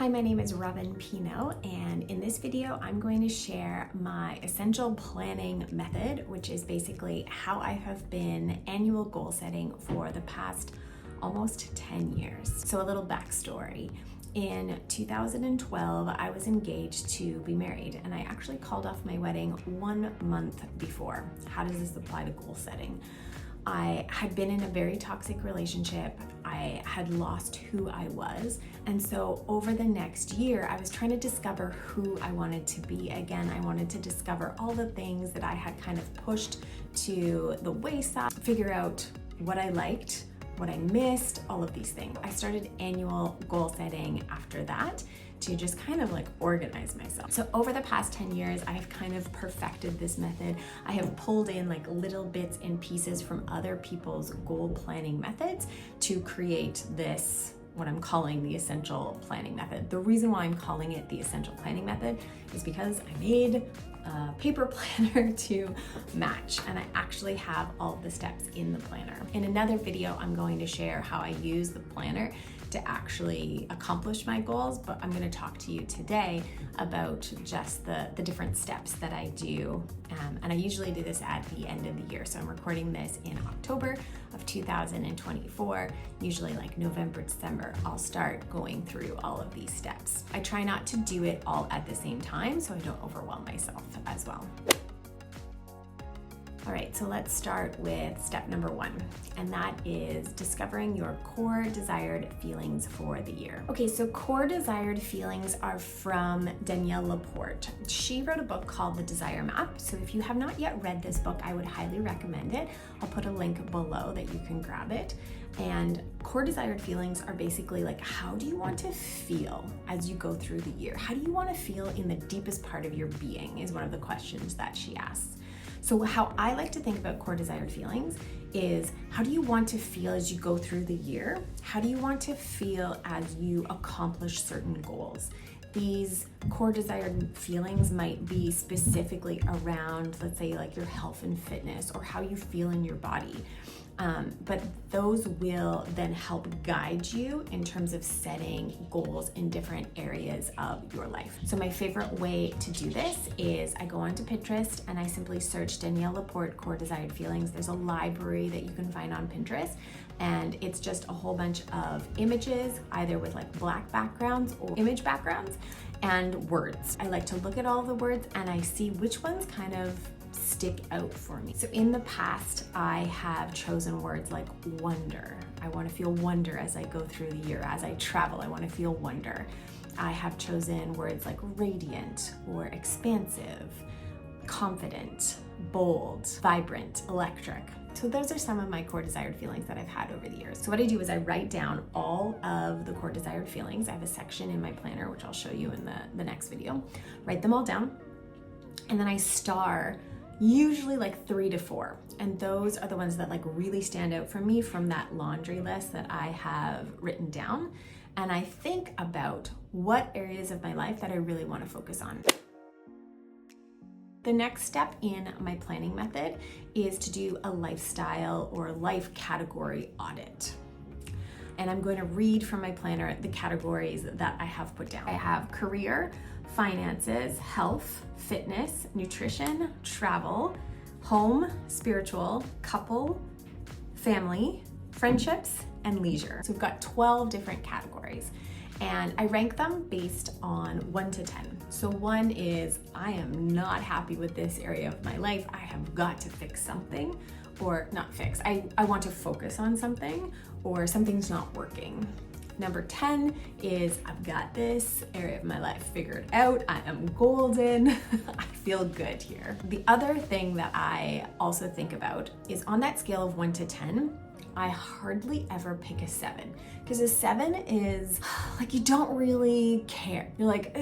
Hi, my name is Robin Pino, and in this video, I'm going to share my essential planning method, which is basically how I have been annual goal setting for the past almost 10 years. So a little backstory. In 2012, I was engaged to be married, and I actually called off my wedding 1 month before. How does this apply to goal setting? I had been in a very toxic relationship. I had lost who I was. And so over the next year, I was trying to discover who I wanted to be again. I wanted to discover all the things that I had kind of pushed to the wayside, figure out what I liked, what I missed, all of these things. I started annual goal setting after that to just kind of like organize myself. So over the past 10 years, I have kind of perfected this method. I have pulled in like little bits and pieces from other people's goal planning methods to create this, what I'm calling the essential planning method. The reason why I'm calling it the essential planning method is because I made a paper planner to match, and I actually have all of the steps in the planner. In another video, I'm going to share how I use the planner to actually accomplish my goals, but I'm going to talk to you today about just the different steps that I do. And I usually do this at the end of the year. So I'm recording this in October of 2024. Usually like November, December, I'll start going through all of these steps. I try not to do it all at the same time so I don't overwhelm myself as well. All right, so let's start with step number 1, and that is discovering your core desired feelings for the year. Okay, so core desired feelings are from Danielle Laporte. She wrote a book called The Desire Map. So if you have not yet read this book, I would highly recommend it. I'll put a link below that you can grab it. And core desired feelings are basically like, how do you want to feel as you go through the year? How do you want to feel in the deepest part of your being is one of the questions that she asks. So how I like to think about core desired feelings is, how do you want to feel as you go through the year? How do you want to feel as you accomplish certain goals? These core desired feelings might be specifically around, let's say, like your health and fitness or how you feel in your body. But those will then help guide you in terms of setting goals in different areas of your life. So my favorite way to do this is I go onto Pinterest and I simply search Danielle Laporte core desired feelings. There's a library that you can find on Pinterest, and it's just a whole bunch of images, either with like black backgrounds or image backgrounds, and words. I like to look at all the words and I see which ones kind of stick out for me. So in the past, I have chosen words like wonder. I want to feel wonder as I go through the year. As I travel, I want to feel wonder. I have chosen words like radiant or expansive, confident, bold, vibrant, electric. So those are some of my core desired feelings that I've had over the years. So what I do is I write down all of the core desired feelings. I have a section in my planner, which I'll show you in the next video. Write them all down. And then I star usually like 3 to 4. And those are the ones that like really stand out for me from that laundry list that I have written down. And I think about what areas of my life that I really want to focus on. The next step in my planning method is to do a lifestyle or life category audit. And I'm going to read from my planner the categories that I have put down. I have career, finances, health, fitness, nutrition, travel, home, spiritual, couple, family, friendships, and leisure. So we've got 12 different categories, and I rank them based on 1 to 10. So 1 is, I am not happy with this area of my life. I have got to fix something, or not fix. I want to focus on something, or something's not working. Number 10 is, I've got this area of my life figured out. I am golden. I feel good here. The other thing that I also think about is, on that scale of 1 to 10, I hardly ever pick a 7, because a 7 is like, you don't really care. You're like,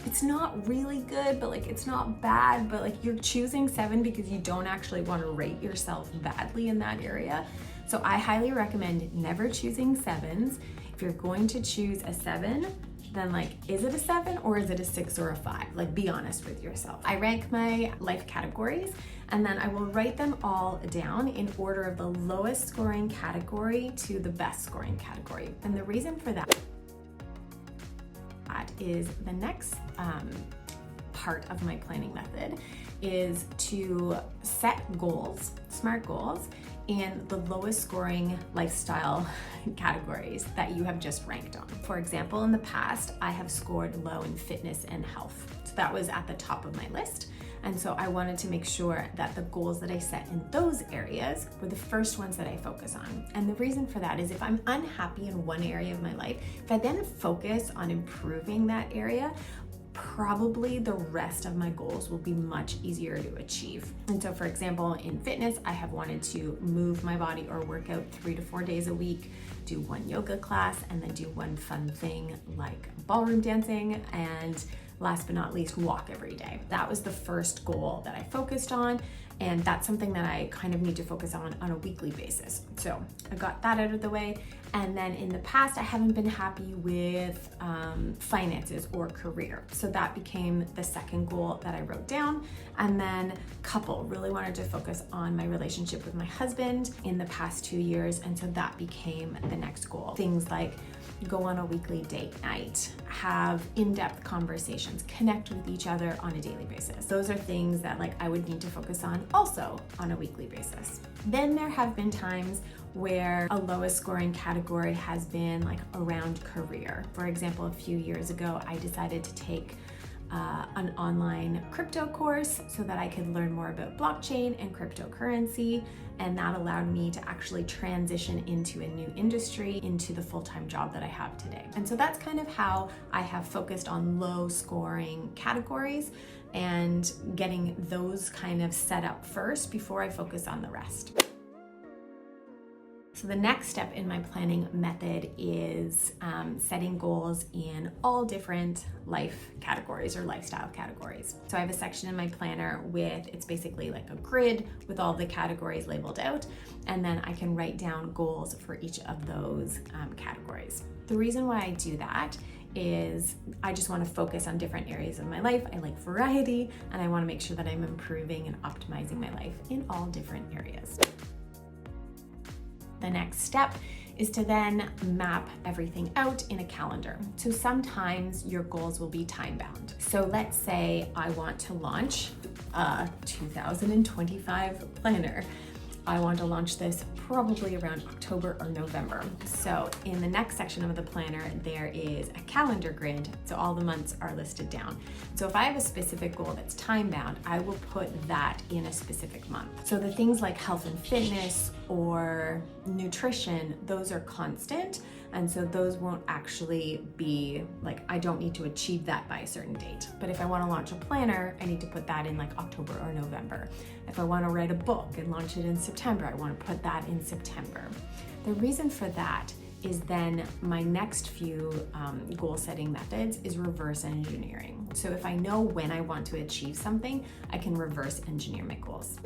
it's not really good, but like it's not bad, but like you're choosing 7 because you don't actually want to rate yourself badly in that area. So I highly recommend never choosing 7s. If you're going to choose a 7, then like, is it a 7 or is it a 6 or a 5? Like, be honest with yourself. I rank my life categories, and then I will write them all down in order of the lowest scoring category to the best scoring category. And the reason for that that is the next part of my planning method is to set goals, SMART goals, in the lowest scoring lifestyle categories that you have just ranked on. For example, in the past, I have scored low in fitness and health. So that was at the top of my list. And so I wanted to make sure that the goals that I set in those areas were the first ones that I focus on. And the reason for that is if I'm unhappy in one area of my life, if I then focus on improving that area, probably the rest of my goals will be much easier to achieve. And so for example, in fitness, I have wanted to move my body or work out 3 to 4 days a week, do one yoga class, and then do one fun thing like ballroom dancing, and last but not least, walk every day. That was the first goal that I focused on, and that's something that I kind of need to focus on a weekly basis. So I got that out of the way. And then in the past, I haven't been happy with finances or career. So that became the second goal that I wrote down. And then couple, really wanted to focus on my relationship with my husband in the past 2 years. And so that became the next goal. Things like go on a weekly date night, have in-depth conversations, connect with each other on a daily basis. Those are things that I would need to focus on also on a weekly basis. Then there have been times where a lowest scoring category has been around career. For example, a few years ago, I decided to take an online crypto course so that I could learn more about blockchain and cryptocurrency, and that allowed me to actually transition into a new industry, into the full-time job that I have today. And so that's kind of how I have focused on low scoring categories and getting those kind of set up first before I focus on the rest. So the next step in my planning method is setting goals in all different life categories or lifestyle categories. So I have a section in my planner it's basically like a grid with all the categories labeled out, and then I can write down goals for each of those categories. The reason why I do that is I just want to focus on different areas of my life. I like variety, and I want to make sure that I'm improving and optimizing my life in all different areas. The next step is to then map everything out in a calendar. So sometimes your goals will be time bound. So let's say I want to launch a 2025 planner. I want to launch this probably around October or November. So in the next section of the planner, there is a calendar grid. So all the months are listed down. So if I have a specific goal that's time bound, I will put that in a specific month. So the things like health and fitness or nutrition, those are constant. And so those won't actually be I don't need to achieve that by a certain date. But if I want to launch a planner, I need to put that in October or November. If I want to write a book and launch it in September, I want to put that in September. The reason for that is then my next few goal setting methods is reverse engineering. So if I know when I want to achieve something, I can reverse engineer my goals.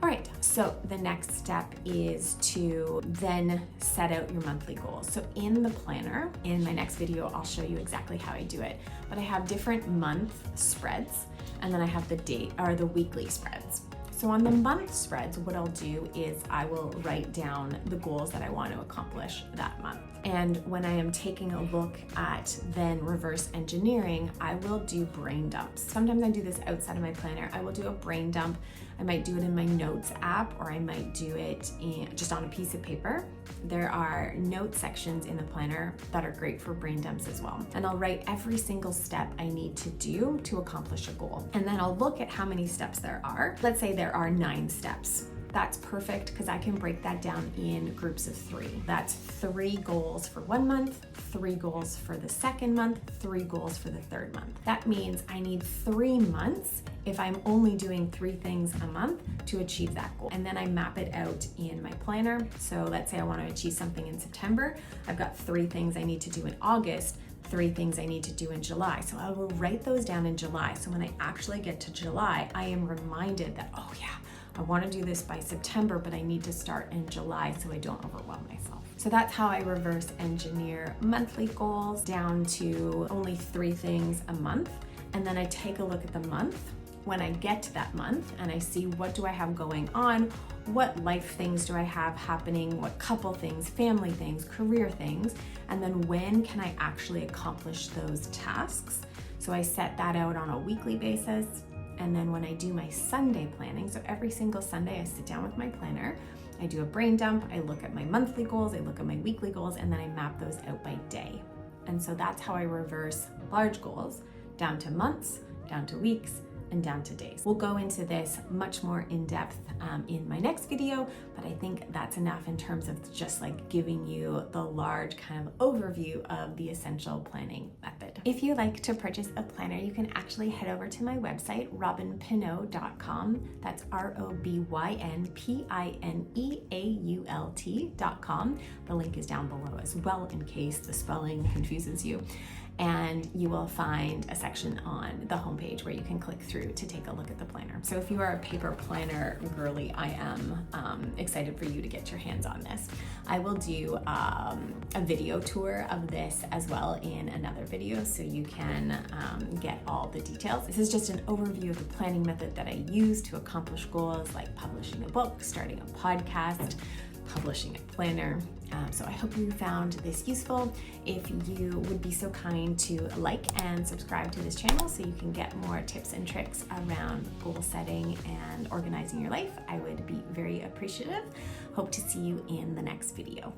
All right, so the next step is to then set out your monthly goals. So in the planner, in my next video, I'll show you exactly how I do it, but I have different month spreads, and then I have the weekly spreads. So on the month spreads, what I'll do is I will write down the goals that I want to accomplish that month. And when I am taking a look at then reverse engineering, I will do brain dumps. Sometimes I do this outside of my planner. I will do a brain dump. I might do it in my notes app, or I might do it just on a piece of paper. There are note sections in the planner that are great for brain dumps as well. And I'll write every single step I need to do to accomplish a goal. And then I'll look at how many steps there are. Let's say there are 9 steps. That's perfect because I can break that down in groups of 3. That's 3 goals for 1 month, 3 goals for the second month, 3 goals for the third month. That means I need 3 months if I'm only doing 3 things a month to achieve that goal. And then I map it out in my planner. So let's say I want to achieve something in September. I've got 3 things I need to do in August, 3 things I need to do in July. So I will write those down in July. So when I actually get to July, I am reminded that, oh yeah, I want to do this by September, but I need to start in July so I don't overwhelm myself. So that's how I reverse engineer monthly goals down to only 3 things a month. And then I take a look at the month when I get to that month and I see what do I have going on, what life things do I have happening, what couple things, family things, career things, and then when can I actually accomplish those tasks. So I set that out on a weekly basis. And then when I do my Sunday planning, so every single Sunday I sit down with my planner, I do a brain dump, I look at my monthly goals, I look at my weekly goals, and then I map those out by day. And so that's how I reverse large goals down to months, down to weeks, and down to days. We'll go into this much more in depth in my next video, but I think that's enough in terms of just like giving you the large kind of overview of the essential planning method. If you like to purchase a planner, you can actually head over to my website, robynpineault.com. That's ROBYNPINEAULT.com. The link is down below as well in case the spelling confuses you. And you will find a section on the homepage where you can click through to take a look at the planner. So if you are a paper planner girly, I am excited for you to get your hands on this. I will do a video tour of this as well in another video so you can get all the details. This is just an overview of the planning method that I use to accomplish goals like publishing a book, starting a podcast, publishing a planner. So I hope you found this useful. If you would be so kind to like and subscribe to this channel so you can get more tips and tricks around goal setting and organizing your life, I would be very appreciative. Hope to see you in the next video.